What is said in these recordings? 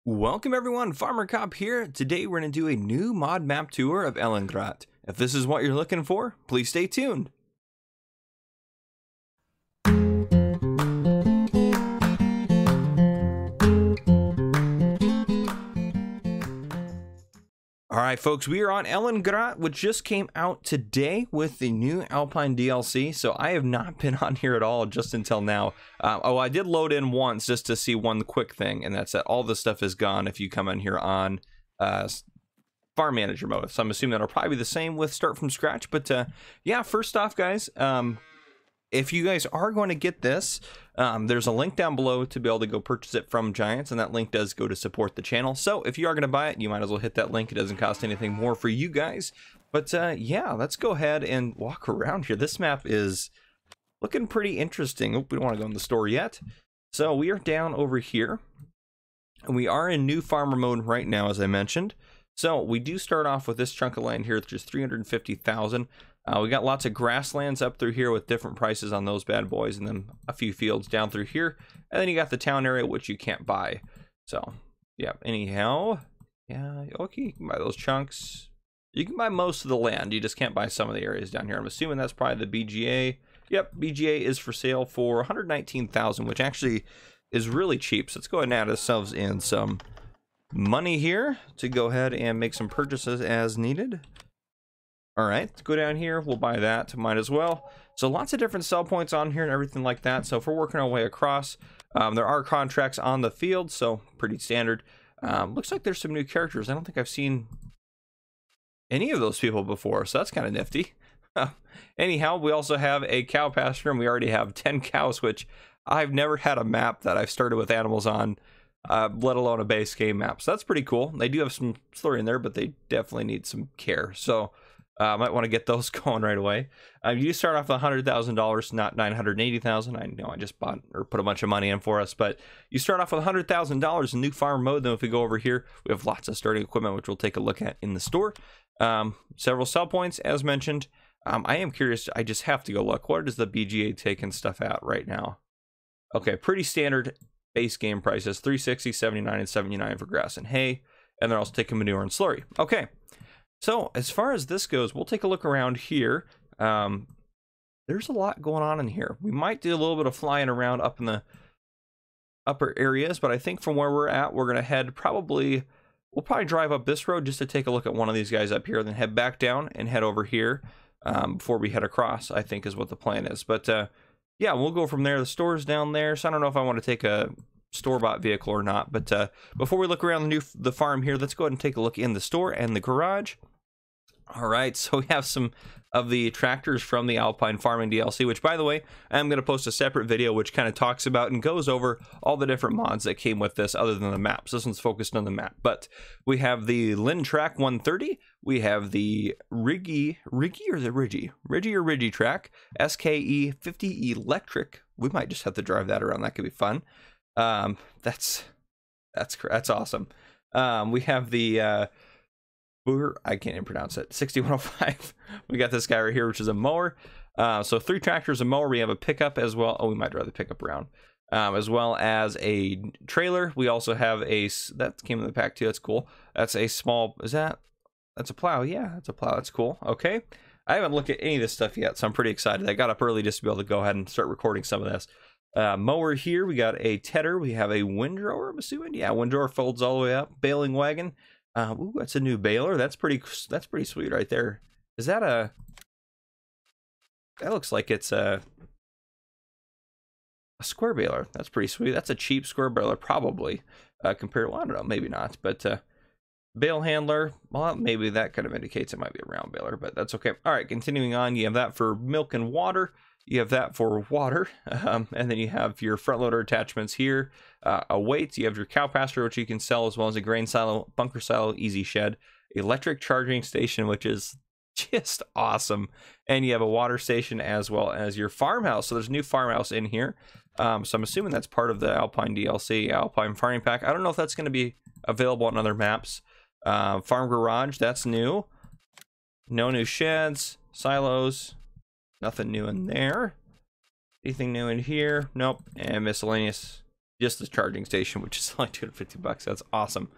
Welcome everyone, Farmer Cop here. Today we're going to do a new mod map tour of Erlengrat. If this is what you're looking for, please stay tuned. Alright folks, we are on Erlengrat, which just came out today with the new Alpine DLC, so I have not been on here at all just until now. I did load in once just to see one quick thing, and that's that all this stuff is gone if you come in here on Farm Manager mode. So I'm assuming that'll probably be the same with Start From Scratch, but yeah, first off guys, if you guys are going to get this, there's a link down below to be able to go purchase it from Giants, and that link does go to support the channel. So if you are going to buy it, you might as well hit that link. It doesn't cost anything more for you guys. But yeah, let's go ahead and walk around here. This map is looking pretty interesting. Oh, we don't want to go in the store yet. So we are down over here, and we are in new farmer mode right now, as I mentioned. So we do start off with this chunk of land here, which is 350,000. We got lots of grasslands up through here with different prices on those bad boys, and then a few fields down through here, and then you got the town area, which you can't buy. So yeah, anyhow, yeah, okay, you can buy those chunks. You can buy most of the land, you just can't buy some of the areas down here. I'm assuming that's probably the BGA. Yep, BGA is for sale for 119,000, which actually is really cheap. So let's go ahead and add ourselves in some money here to go ahead and make some purchases as needed. All right, let's go down here. We'll buy that. Might as well. So lots of different sell points on here and everything like that. So if we're working our way across, there are contracts on the field, so pretty standard. Looks like there's some new characters. I don't think I've seen any of those people before, so that's kind of nifty. Anyhow, we also have a cow pasture, and we already have 10 cows, which I've never had a map that I've started with animals on, let alone a base game map. So that's pretty cool. They do have some story in there, but they definitely need some care. So I might want to get those going right away. You start off with $100,000, not $980,000. I know I just bought or put a bunch of money in for us, but you start off with $100,000 in new farm mode. Then if we go over here, we have lots of starting equipment, which we'll take a look at in the store. Several sell points, as mentioned. I am curious. I just have to go look. What is the BGA taking stuff out right now? Okay, pretty standard base game prices: 360, 79, and 79 for grass and hay, and they're also taking manure and slurry. Okay. So as far as this goes, we'll take a look around here. There's a lot going on in here. We might do a little bit of flying around up in the upper areas, but I think from where we're at, we're going to head we'll probably drive up this road just to take a look at one of these guys up here, then head back down and head over here before we head across, I think is what the plan is. But yeah, we'll go from there. The store's down there, so I don't know if I want to take a store-bought vehicle or not. But before we look around the farm here, let's go ahead and take a look in the store and the garage. All right, so we have some of the tractors from the Alpine farming DLC, which, by the way, I'm going to post a separate video which kind of talks about and goes over all the different mods that came with this other than the maps. This one's focused on the map. But we have the Lintrack 130. We have the Riggy track, SKE 50 electric. We might just have to drive that around. That could be fun. That's awesome. We have the I can't even pronounce it, 6105. We got this guy right here, which is a mower. So 3 tractors, a mower. We have a pickup as well. Oh, we might drive the pickup around, as well as a trailer. We also have that came in the pack too. That's cool. That's a small, that's a plow. Yeah, that's a plow. That's cool. Okay. I haven't looked at any of this stuff yet, so I'm pretty excited. I got up early just to be able to go ahead and start recording some of this. Mower here. We got a tedder. We have a windrower, I'm assuming. Yeah, windrower folds all the way up. Baling wagon. Ooh, that's a new baler. That's pretty sweet right there. Is that that looks like it's a square baler. That's pretty sweet. That's a cheap square baler, probably, compared, well, I don't know, maybe not, but bale handler, well, maybe that kind of indicates it might be a round baler, but that's okay. All right, continuing on, you have that for milk and water. You have that for water, and then you have your front loader attachments here, a weight. You have your cow pasture, which you can sell, as well as a grain silo, bunker silo, easy shed, electric charging station, which is just awesome, and you have a water station as well as your farmhouse. So there's a new farmhouse in here. So I'm assuming that's part of the Alpine DLC, Alpine farming pack. I don't know if that's going to be available on other maps. Farm garage, that's new. No new sheds, silos. Nothing new in there. Anything new in here? Nope. And miscellaneous just the charging station, which is only 250 bucks. That's awesome.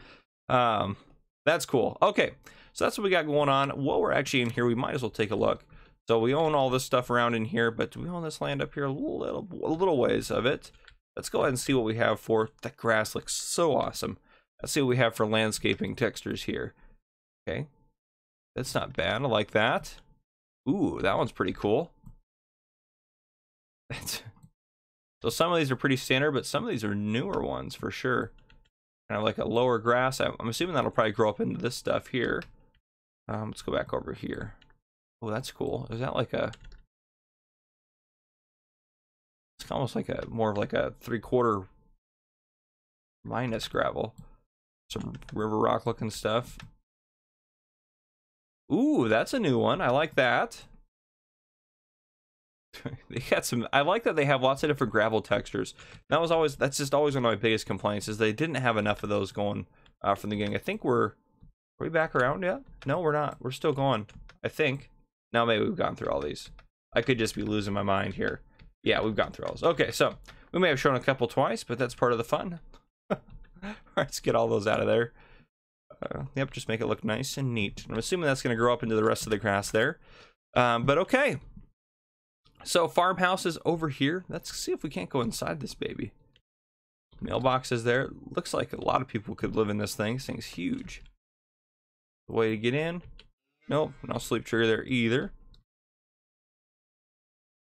That's cool. Okay, so that's what we got going on. While we're actually in here, we might as well take a look. So we own all this stuff around in here, but do we own this land up here? A little ways of it. Let's go ahead and see what we have for. That grass looks so awesome. Let's see what we have for landscaping textures here. Okay, that's not bad. I like that. Ooh, that one's pretty cool. So some of these are pretty standard, but some of these are newer ones for sure. Kind of like a lower grass. I'm assuming that'll probably grow up into this stuff here. Let's go back over here. Oh, that's cool. Is that like a... It's almost like a more of like a 3/4 minus gravel. Some river rock looking stuff. Ooh, that's a new one. I like that. They got some. I like that they have lots of different gravel textures. That's just always one of my biggest complaints is they didn't have enough of those going from the beginning. I think are we back around yet? No, we're not. We're still going. I think. Now maybe we've gone through all these. I could just be losing my mind here. Yeah, we've gone through all those. Okay, so we may have shown a couple twice, but that's part of the fun. Let's get all those out of there. Yep, just make it look nice and neat. I'm assuming that's going to grow up into the rest of the grass there. But okay. So farmhouses over here. Let's see if we can't go inside this baby. Mailboxes there. Looks like a lot of people could live in this thing. This thing's huge. The way to get in. Nope, no sleep trigger there either.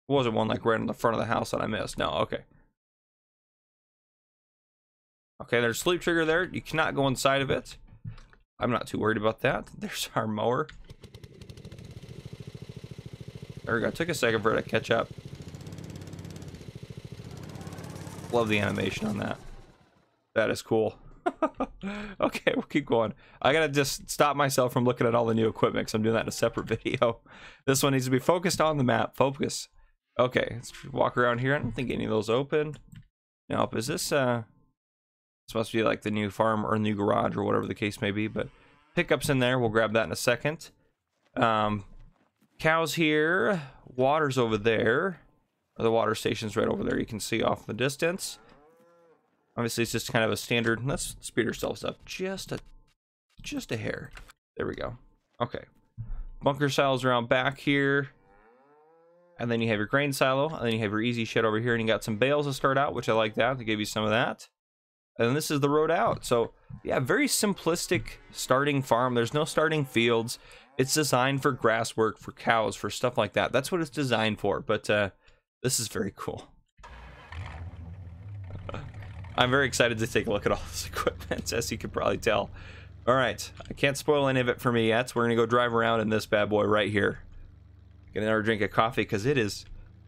Wasn't one like right on the front of the house that I missed. No, okay. Okay, there's sleep trigger there. You cannot go inside of it. I'm not too worried about that. There's our mower. There we go. Took a second for it to catch up. Love the animation on that. That is cool. Okay, we'll keep going. I gotta just stop myself from looking at all the new equipment because I'm doing that in a separate video. This one needs to be focused on the map. Focus. Okay, let's walk around here. I don't think any of those open. Nope. Is this it's supposed to be like the new farm or new garage or whatever the case may be, but pickups in there. We'll grab that in a second. Cows here. Water's over there. The water station's right over there. You can see off in the distance. Obviously, it's just kind of a standard. Let's speed ourselves up just a hair. There we go. Okay. Bunker silos around back here. And then you have your grain silo. And then you have your easy shed over here. And you got some bales to start out, which I like that. They give you some of that. And then this is the road out. So, yeah, very simplistic starting farm. There's no starting fields. It's designed for grass work, for cows, for stuff like that. That's what it's designed for. But this is very cool. I'm very excited to take a look at all this equipment, as you can probably tell. All right, I can't spoil any of it for me yet, so we're gonna go drive around in this bad boy right here. Get another drink of coffee because it is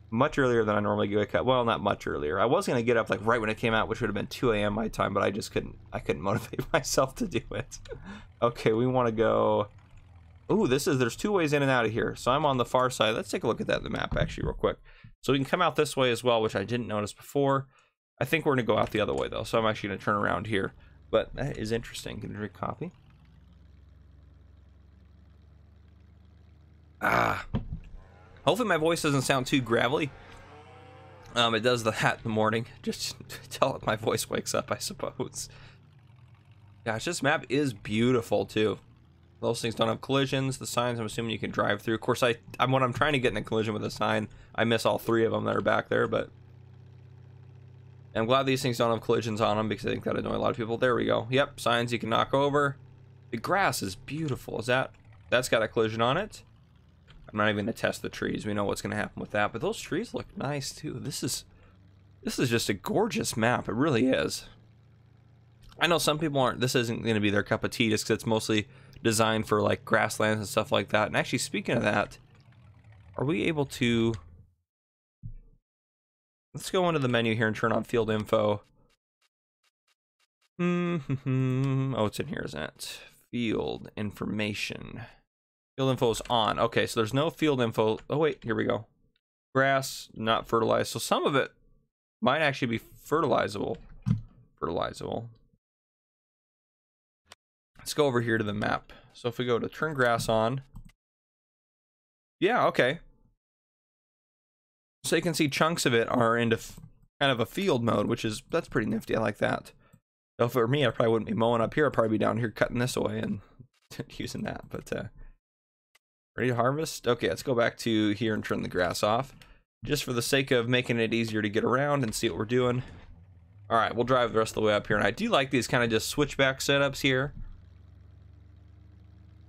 much earlier than I normally wake up. Well, not much earlier. I was gonna get up like right when it came out, which would have been 2 a.m. my time, but I just couldn't. I couldn't motivate myself to do it. Okay, we want to go. Ooh, there's 2 ways in and out of here. So I'm on the far side. Let's take a look at that in the map actually real quick. So we can come out this way as well, which I didn't notice before. I think we're going to go out the other way, though, so I'm actually going to turn around here. But that is interesting. Can you drink coffee? Hopefully my voice doesn't sound too gravelly. It does that in the morning, just till my voice wakes up, I suppose. Gosh, this map is beautiful, too. Those things don't have collisions. The signs, I'm assuming you can drive through. Of course, when I'm trying to get in a collision with a sign, I miss all 3 of them that are back there, but... I'm glad these things don't have collisions on them because I think that annoy a lot of people. There we go. Yep, signs you can knock over. The grass is beautiful. That's got a collision on it. I'm not even going to test the trees. We know what's going to happen with that, but those trees look nice too. This is just a gorgeous map. It really is. I know some people aren't. This isn't going to be their cup of tea just because it's mostly designed for like grasslands and stuff like that. And actually, speaking of that, are we able to? Let's go into the menu here and turn on field info. Oh, it's in here, isn't it? Field information. Field info is on. Okay, so there's no field info. Oh, wait, here we go. Grass, not fertilized. So some of it might actually be fertilizable. Let's go over here to the map. So if we go to turn grass on. Yeah, okay. So you can see chunks of it are into kind of a field mode, that's pretty nifty. I like that. So for me, I probably wouldn't be mowing up here. I'd probably be down here cutting this away and using that. But ready to harvest? Okay, let's go back to here and turn the grass off, just for the sake of making it easier to get around and see what we're doing. All right, we'll drive the rest of the way up here, and I do like these kind of just switchback setups here.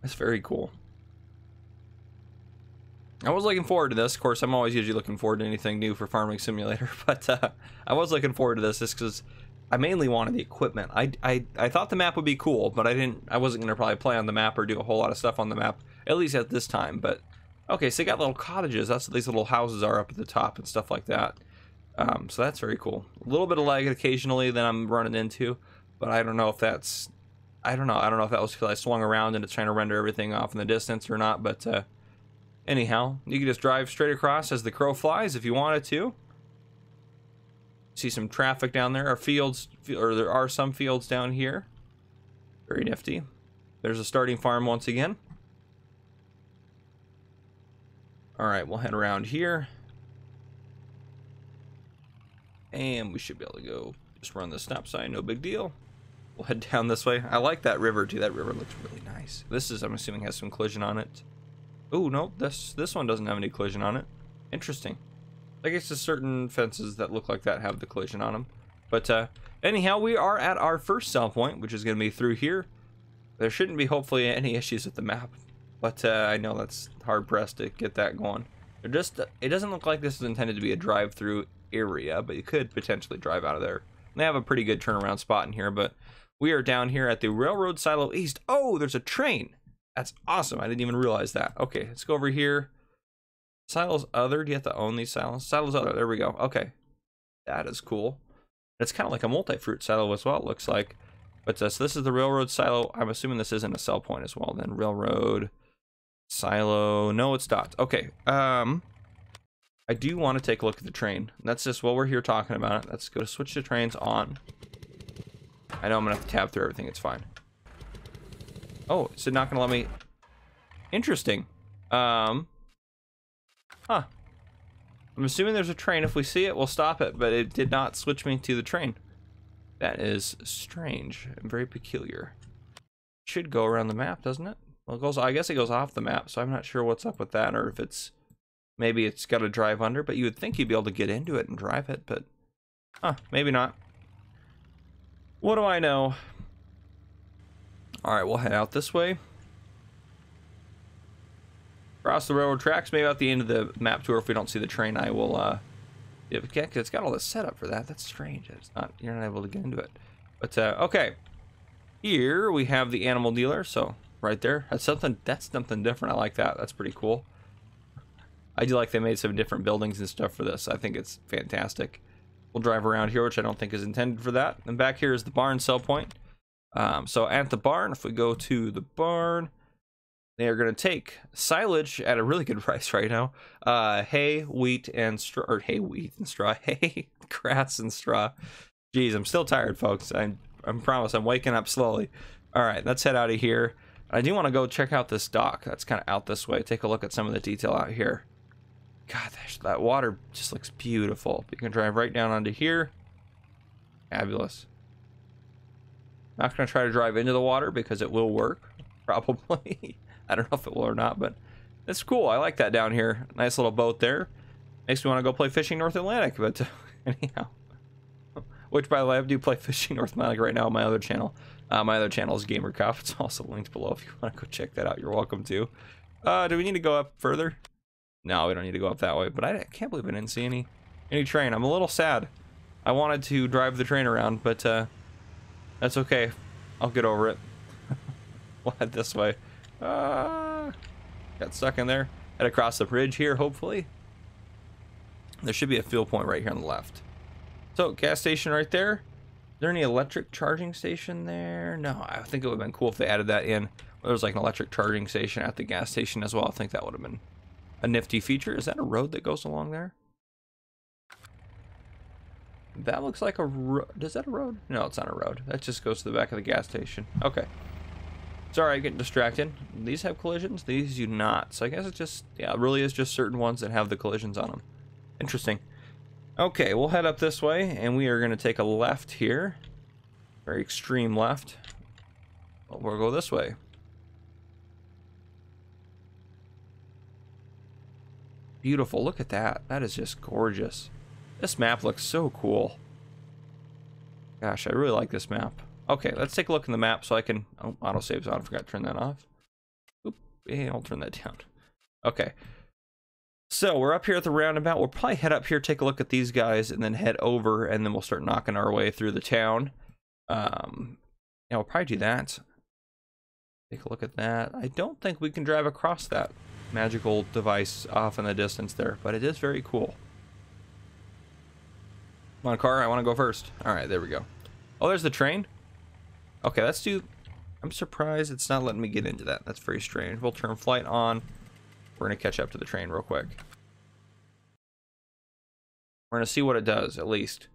That's very cool. I was looking forward to this. Of course, I'm always usually looking forward to anything new for Farming Simulator, but I was looking forward to this just because I mainly wanted the equipment. I thought the map would be cool, but I wasn't gonna probably play on the map or do a whole lot of stuff on the map, at least at this time. But okay, so they got little cottages. That's what these little houses are up at the top and stuff like that. So that's very cool. A little bit of lag occasionally that I'm running into, but I don't know if that's I don't know if that was because I swung around and it's trying to render everything off in the distance or not. But anyhow, you can just drive straight across as the crow flies if you wanted to. See some traffic down there. There are some fields down here. Very nifty. There's a starting farm once again. All right, we'll head around here. And we should be able to go just run the stop sign, no big deal. We'll head down this way. I like that river too. That river looks really nice. This is, I'm assuming, has some collision on it. Oh no, this one doesn't have any collision on it. Interesting. I guess there's certain fences that look like that have the collision on them. But anyhow, we are at our first sell point, which is going to be through here. There shouldn't be, hopefully, any issues with the map. But I know that's hard pressed to get that going. It doesn't look like this is intended to be a drive-through area, but you could potentially drive out of there. They have a pretty good turnaround spot in here, but we are down here at the Railroad Silo East. Oh, there's a train. That's awesome. I didn't even realize that. Okay, let's go over here. Silos Other. Do you have to own these silos? Silos Other. There we go. Okay. That is cool. It's kind of like a multi-fruit silo as well, it looks like. But so this is the Railroad Silo. I'm assuming this isn't a sell point as well. Then Railroad Silo. No, it's not. Okay. I do want to take a look at the train. That's just what we're here talking about. Let's go to switch the trains on. I know I'm going to have to tab through everything. It's fine. Oh, is it not going to let me? Interesting. Huh. I'm assuming there's a train. If we see it, we'll stop it. But it did not switch me to the train. That is strange and very peculiar. Should go around the map, doesn't it? Well, it goes. I guess it goes off the map, so I'm not sure what's up with that, or if it's maybe it's got to drive under. But you would think you'd be able to get into it and drive it, but maybe not. What do I know? All right, we'll head out this way. Across the railroad tracks, maybe at the end of the map tour, if we don't see the train, I will, yeah, it's got all this setup for that. That's strange. It's not, you're not able to get into it. But, okay. Here we have the animal dealer, so right there. That's something different. I like that. That's pretty cool. I do like they made some different buildings and stuff for this. I think it's fantastic. We'll drive around here, which I don't think is intended for that. And back here is the barn sell point. So at the barn, if we go to the barn, they are going to take silage at a really good price right now. Hay, wheat, and straw. Or hay, wheat, and straw. Hay, grass, and straw. Jeez, I'm still tired, folks. I promise I'm waking up slowly. All right, let's head out of here. I do want to go check out this dock. That's kind of out this way. Take a look at some of the detail out here. God, that water just looks beautiful. You can drive right down onto here. Fabulous. Not going to try to drive into the water because it will work, probably. I don't know if it will or not, but it's cool. I like that down here. Nice little boat there. Makes me want to go play Fishing North Atlantic, but anyhow. Which, by the way, I do play Fishing North Atlantic right now on my other channel. My other channel is Gamer Cop. It's also linked below if you want to go check that out. You're welcome to. Do we need to go up further? No, we don't need to go up that way, but I can't believe I didn't see any train. I'm a little sad. I wanted to drive the train around, but that's okay. I'll get over it. We'll head this way. Got stuck in there. Head across the bridge here, hopefully. There should be a fuel point right here on the left. So, gas station right there. Is there any electric charging station there? No, I think it would have been cool if they added that in. There was like an electric charging station at the gas station as well. I think that would have been a nifty feature. Is that a road that goes along there? That looks like a road. Is that a road? No, it's not a road. That just goes to the back of the gas station. Okay. Sorry, getting distracted. These have collisions. These do not. So I guess it's just, yeah, it really is just certain ones that have the collisions on them. Interesting. Okay, we'll head up this way, and we are going to take a left here. Very extreme left. We'll go this way. Beautiful. Look at that. That is just gorgeous. This map looks so cool. Gosh, I really like this map. Okay, let's take a look in the map so I can... Oh, autosave's on. I forgot to turn that off. Oop, yeah, I'll turn that down. Okay. So, we're up here at the roundabout. We'll probably head up here, take a look at these guys, and then head over, and then we'll start knocking our way through the town. Yeah, we'll probably do that. Take a look at that. I don't think we can drive across that magical device off in the distance there, but it is very cool. Come on, car, I want to go first. Alright, there we go. Oh, there's the train. Okay, let's do... I'm surprised it's not letting me get into that. That's very strange. We'll turn flight on. We're going to catch up to the train real quick. We're going to see what it does, at least.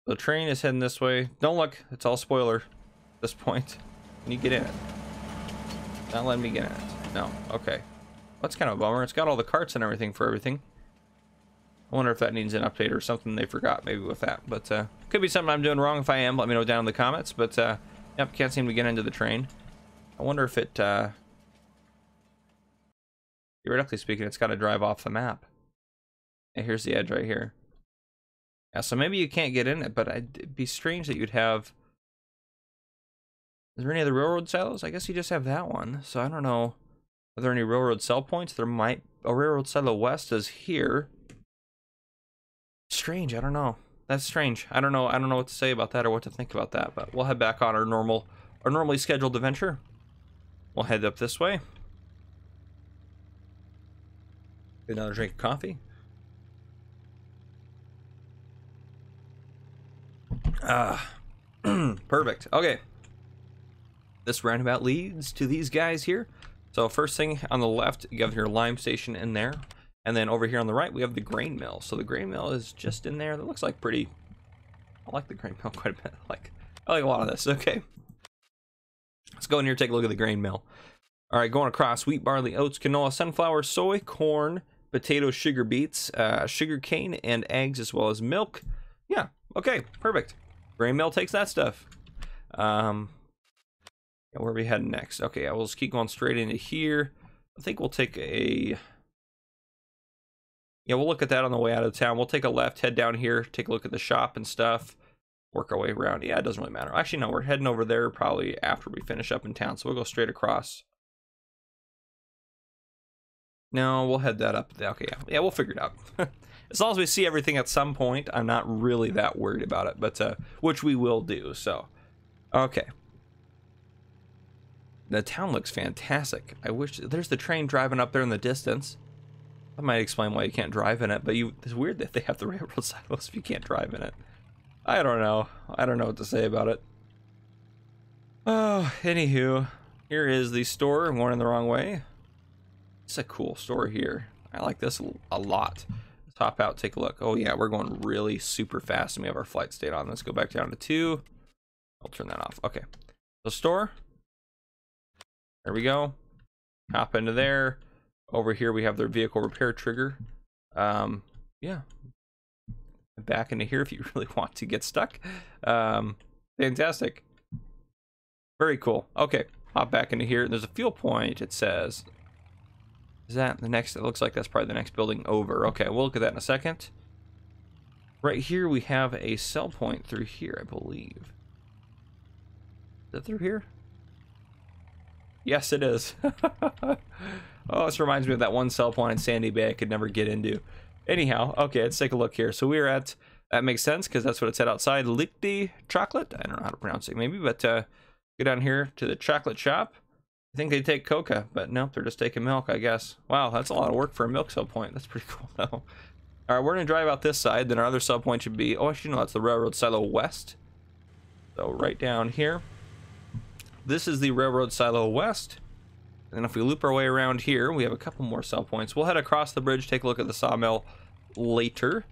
The train is heading this way. Don't look. It's all spoiler at this point. Can you get in it? Not letting me get in it. No. Okay. That's kind of a bummer. It's got all the carts and everything for everything. I wonder if that needs an update or something they forgot maybe with that. But could be something I'm doing wrong. If I am, let me know down in the comments. But yep, can't seem to get into the train. I wonder if it... theoretically speaking, it's got to drive off the map. And here's the edge right here. Yeah, so maybe you can't get in it, but it'd be strange that you'd have... Is there any other railroad silos? I guess you just have that one. So I don't know. Are there any railroad sell points? There might... A railroad silo west is here. Strange, I don't know. That's strange. I don't know what to say about that or what to think about that, but we'll head back on our normally scheduled adventure. We'll head up this way. Get another drink of coffee. Perfect. Okay. This roundabout leads to these guys here. So first thing on the left, you have your lime station in there. And then over here on the right, we have the grain mill. So the grain mill is just in there. That looks like pretty... I like the grain mill quite a bit. I like a lot of this. Okay. Let's go in here and take a look at the grain mill. All right, going across: wheat, barley, oats, canola, sunflower, soy, corn, potatoes, sugar beets, sugar cane, and eggs, as well as milk. Yeah, okay, perfect. Grain mill takes that stuff. Yeah, where are we heading next? Okay, I will just keep going straight into here. I think we'll take a... Yeah, we'll look at that on the way out of town. We'll take a left, head down here, take a look at the shop and stuff, work our way around. Yeah, it doesn't really matter. Actually, no, we're heading over there probably after we finish up in town, so we'll go straight across. No, we'll head that up. Okay, yeah, we'll figure it out. As long as we see everything at some point, I'm not really that worried about it, but which we will do, so. Okay. The town looks fantastic. I wish... There's the train driving up there in the distance. That might explain why you can't drive in it, but it's weird that they have the railroad silos if you can't drive in it. I don't know. I don't know what to say about it. Oh, anywho, here is the store. I'm going in the wrong way. It's a cool store here. I like this a lot. Let's hop out, take a look. Oh yeah, we're going really super fast and we have our flight state on. Let's go back down to 2. I'll turn that off. Okay. The store. There we go. Hop into there. Over here we have their vehicle repair trigger. Yeah. Back into here if you really want to get stuck. Fantastic. Very cool. Okay. Hop back into here. There's a fuel point, it says. Is that the next? It looks like that's probably the next building over. Okay, we'll look at that in a second. Right here we have a sell point through here, I believe. Is that through here? Yes, it is. Oh, this reminds me of that one sell point in Sandy Bay I could never get into. Anyhow, okay, let's take a look here. So we're at, that makes sense because that's what it said outside. Lichty Chocolate. I don't know how to pronounce it maybe, but go down here to the chocolate shop. I think they take coca, but nope, they're just taking milk, I guess. Wow, that's a lot of work for a milk sell point. That's pretty cool though. All right, we're gonna drive out this side. Then our other sell point should be, oh, actually no, that's the railroad silo west. So right down here. This is the railroad silo west. And if we loop our way around here, we have a couple more sell points. We'll head across the bridge, take a look at the sawmill later.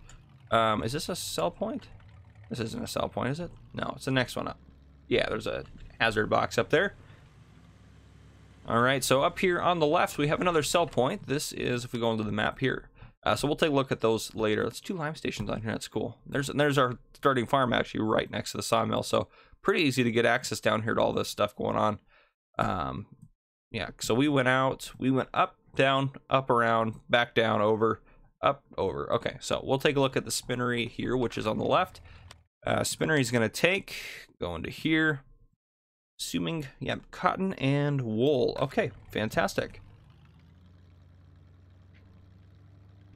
Is this a sell point? This isn't a sell point, is it? No, it's the next one up. Yeah, there's a hazard box up there. All right, so up here on the left, we have another sell point. This is, if we go into the map here, So we'll take a look at those later. There's 2 lime stations on here. That's cool. There's our starting farm actually right next to the sawmill. So pretty easy to get access down here to all this stuff going on. Yeah, so we went out, we went up, down, up, around, back down, over, up, over. Okay, so we'll take a look at the spinnery here, which is on the left. Spinnery is going to go into here. Assuming, yeah, cotton and wool. Okay, fantastic.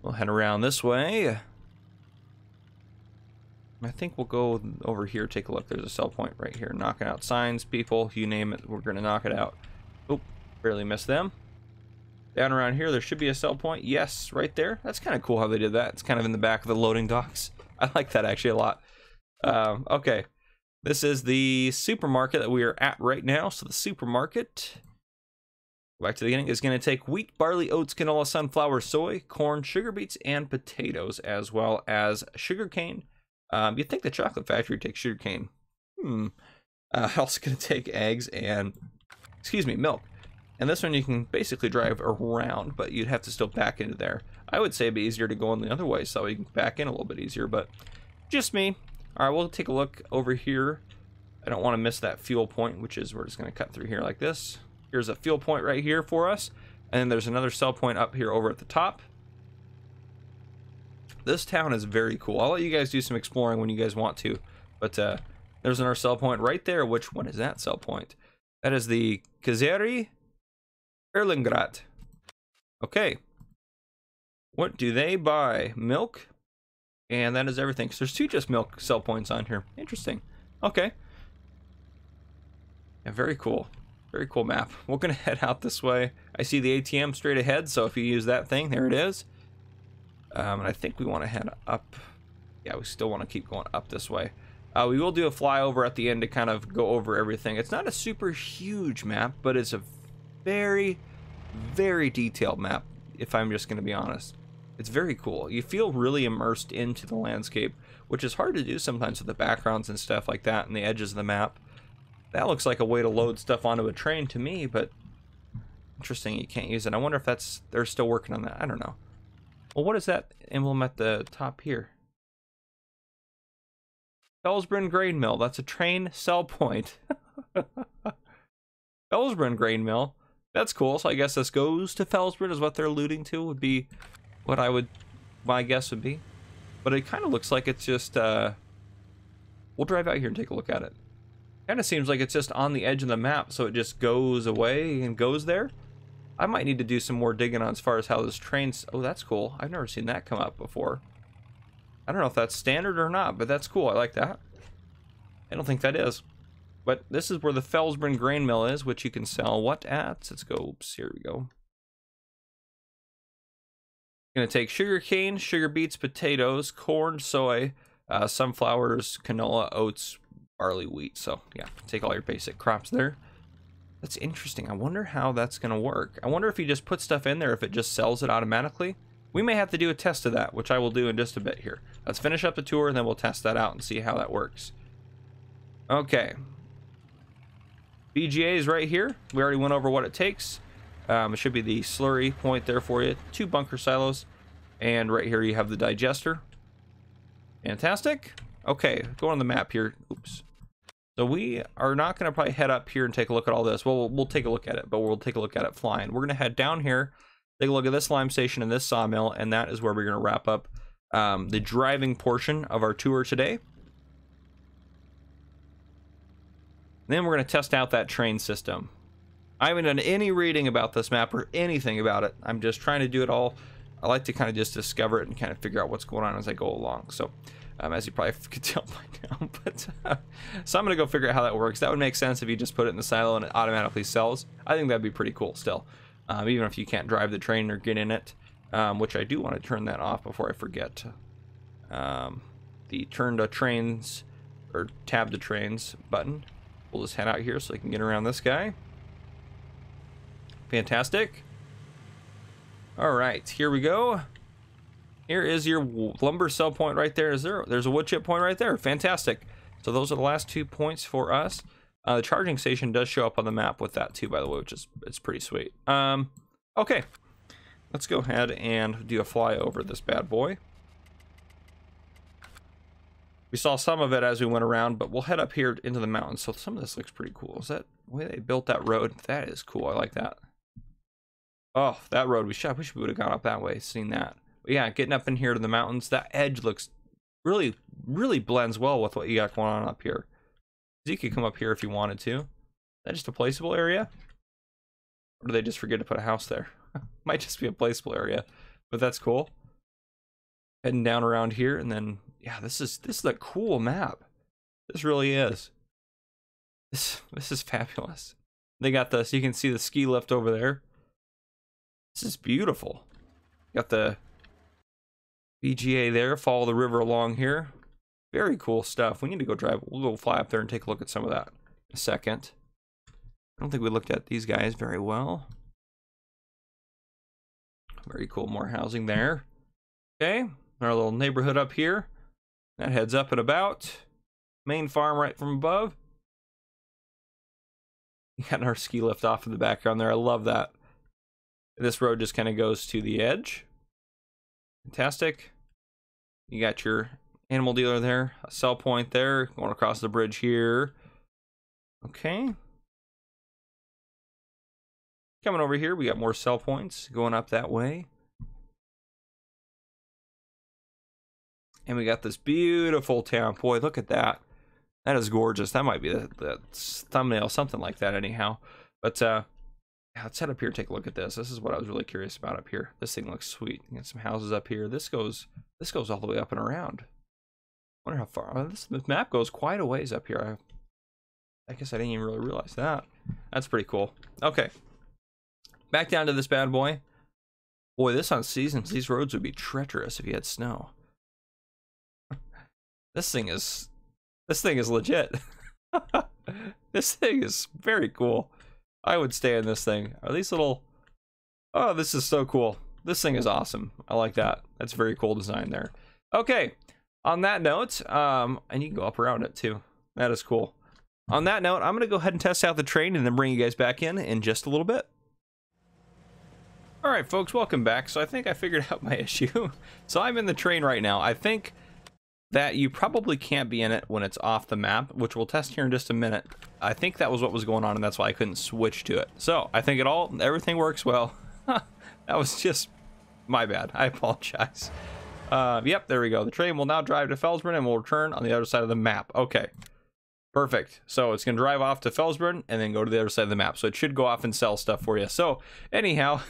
We'll head around this way. I think we'll go over here, take a look. There's a sell point right here. Knocking out signs, people, you name it, we're going to knock it out. Oop, barely missed them. Down around here, there should be a sell point. Yes, right there. That's kind of cool how they did that. It's kind of in the back of the loading docks. I like that actually a lot. Okay, this is the supermarket that we are at right now. So the supermarket, back to the beginning, is going to take wheat, barley, oats, canola, sunflower, soy, corn, sugar beets, and potatoes, as well as sugarcane. You'd think the chocolate factory takes sugarcane. Also going to take eggs and, milk. And this one you can basically drive around, but you'd have to still back into there. I would say it'd be easier to go in the other way, so you can back in a little bit easier, but just me. All right, we'll take a look over here. I don't want to miss that fuel point, which is we're just going to cut through here like this. Here's a fuel point right here for us, and then there's another sell point up here over at the top. This town is very cool. I'll let you guys do some exploring when you guys want to, but there's another sell point right there. Which one is that sell point? That is the Kazeri Erlengrat. Okay. What do they buy? Milk. And that is everything. So there's 2 just milk sell points on here. Interesting. Okay. Yeah, very cool. Very cool map. We're going to head out this way. I see the ATM straight ahead, so if you use that thing, there it is. And I think we want to head up. Yeah, we still want to keep going up this way. We will do a flyover at the end to kind of go over everything. It's not a super huge map, but it's a very, very detailed map, if I'm just going to be honest. It's very cool. You feel really immersed into the landscape, which is hard to do sometimes with the backgrounds and stuff like that and the edges of the map. That looks like a way to load stuff onto a train to me, but interesting you can't use it. I wonder if they're still working on that. I don't know. Well, what is that emblem at the top here? Felsbrunn Grain Mill. That's a train sell point. Felsbrunn Grain Mill. That's cool. So I guess this goes to Felsbrunn is what they're alluding to, would be what my guess would be. But it kind of looks like it's just, we'll drive out here and take a look at it. Kind of seems like it's just on the edge of the map, so it just goes away and goes there. I might need to do some more digging on as far as how this train's, oh, that's cool. I've never seen that come up before. I don't know if that's standard or not, but that's cool. I like that. I don't think that is. But this is where the Felsbrunn Grain Mill is, which you can sell what at? Let's go, oops, here we go. Gonna take sugar cane, sugar beets, potatoes, corn, soy, sunflowers, canola, oats, barley, wheat. So yeah, take all your basic crops there. That's interesting. I wonder how that's gonna work. I wonder if you just put stuff in there, if it just sells it automatically. We may have to do a test of that, which I will do in just a bit here. Let's finish up the tour and then we'll test that out and see how that works. Okay. BGA is right here. We already went over what it takes. It should be the slurry point there for you. 2 bunker silos. And right here you have the digester. Fantastic. Okay, go on the map here. Oops. So we are not going to probably head up here and take a look at all this. Well, we'll take a look at it, but we'll take a look at it flying. We're going to head down here, take a look at this lime station and this sawmill, and that is where we're going to wrap up the driving portion of our tour today. Then we're going to test out that train system. I haven't done any reading about this map or anything about it. I'm just trying to do it all. I like to kind of just discover it and kind of figure out what's going on as I go along. So, as you probably could tell by now, but so I'm going to go figure out how that works. That would make sense if you just put it in the silo and it automatically sells. I think that'd be pretty cool still, even if you can't drive the train or get in it, which I do want to turn that off before I forget. The turn to trains or tab to trains button. We'll just head out here so I can get around this guy. Fantastic. All right, here we go. Here is your lumber sell point right there. There's a wood chip point right there. Fantastic. So those are the last 2 points for us. The charging station does show up on the map with that too, by the way, which is it's pretty sweet. Okay. let's go ahead and do a flyover this bad boy. We saw some of it as we went around, but we'll head up here into the mountains. So some of this looks pretty cool. Is that the way they built that road? That is cool. I like that. Oh, that road I wish we would have gone up that way, seen that. But yeah, getting up in here to the mountains, that edge looks really, really blends well with what you got going on up here. You could come up here if you wanted to. Is that just a placeable area? Or do they just forget to put a house there? Might just be a placeable area, but that's cool. Heading down around here, and then yeah, this is a cool map. This really is. This is fabulous. They got this. You can see the ski lift over there. This is beautiful. Got the VGA there. Follow the river along here. Very cool stuff. We need to go drive. We'll go fly up there and take a look at some of that in a second. I don't think we looked at these guys very well. Very cool. More housing there. Okay. Our little neighborhood up here. That heads up and about. Main farm right from above. You got our ski lift off in the background there. I love that. This road just kind of goes to the edge. Fantastic. You got your animal dealer there. A sell point there. Going across the bridge here. Okay. Coming over here, we got more sell points going up that way. And we got this beautiful town. Boy, look at that. That is gorgeous. That might be the thumbnail, something like that anyhow. But yeah, let's head up here and take a look at this. This is what I was really curious about up here. This thing looks sweet. You got some houses up here. This goes all the way up and around. I wonder how far. This map goes quite a ways up here. I guess I didn't even really realize that. That's pretty cool. Okay. Back down to this bad boy. Boy, this on seasons, these roads would be treacherous if you had snow. This thing is legit. This thing is very cool. I would stay in this thing. Are these little... Oh, this is so cool. This thing is awesome. I like that. That's very cool design there. Okay. On that note, and you can go up around it too. That is cool. On that note, I'm going to go ahead and test out the train and then bring you guys back in just a little bit. All right, folks, welcome back. So I think I figured out my issue. So I'm in the train right now. I think that you probably can't be in it when it's off the map, which we'll test here in just a minute. I think that was what was going on, and that's why I couldn't switch to it. So I think everything works well. That was just my bad. I apologize. Yep, there we go. The train will now drive to Felsburn and will return on the other side of the map. Okay, perfect. So it's gonna drive off to Felsburn and then go to the other side of the map. So it should go off and sell stuff for you. So anyhow,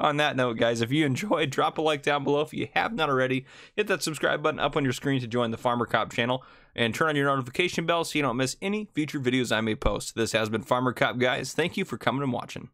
on that note, guys, if you enjoyed, drop a like down below. If you have not already, hit that subscribe button up on your screen to join the Farmer Cop channel and turn on your notification bell so you don't miss any future videos I may post. This has been Farmer Cop, guys. Thank you for coming and watching.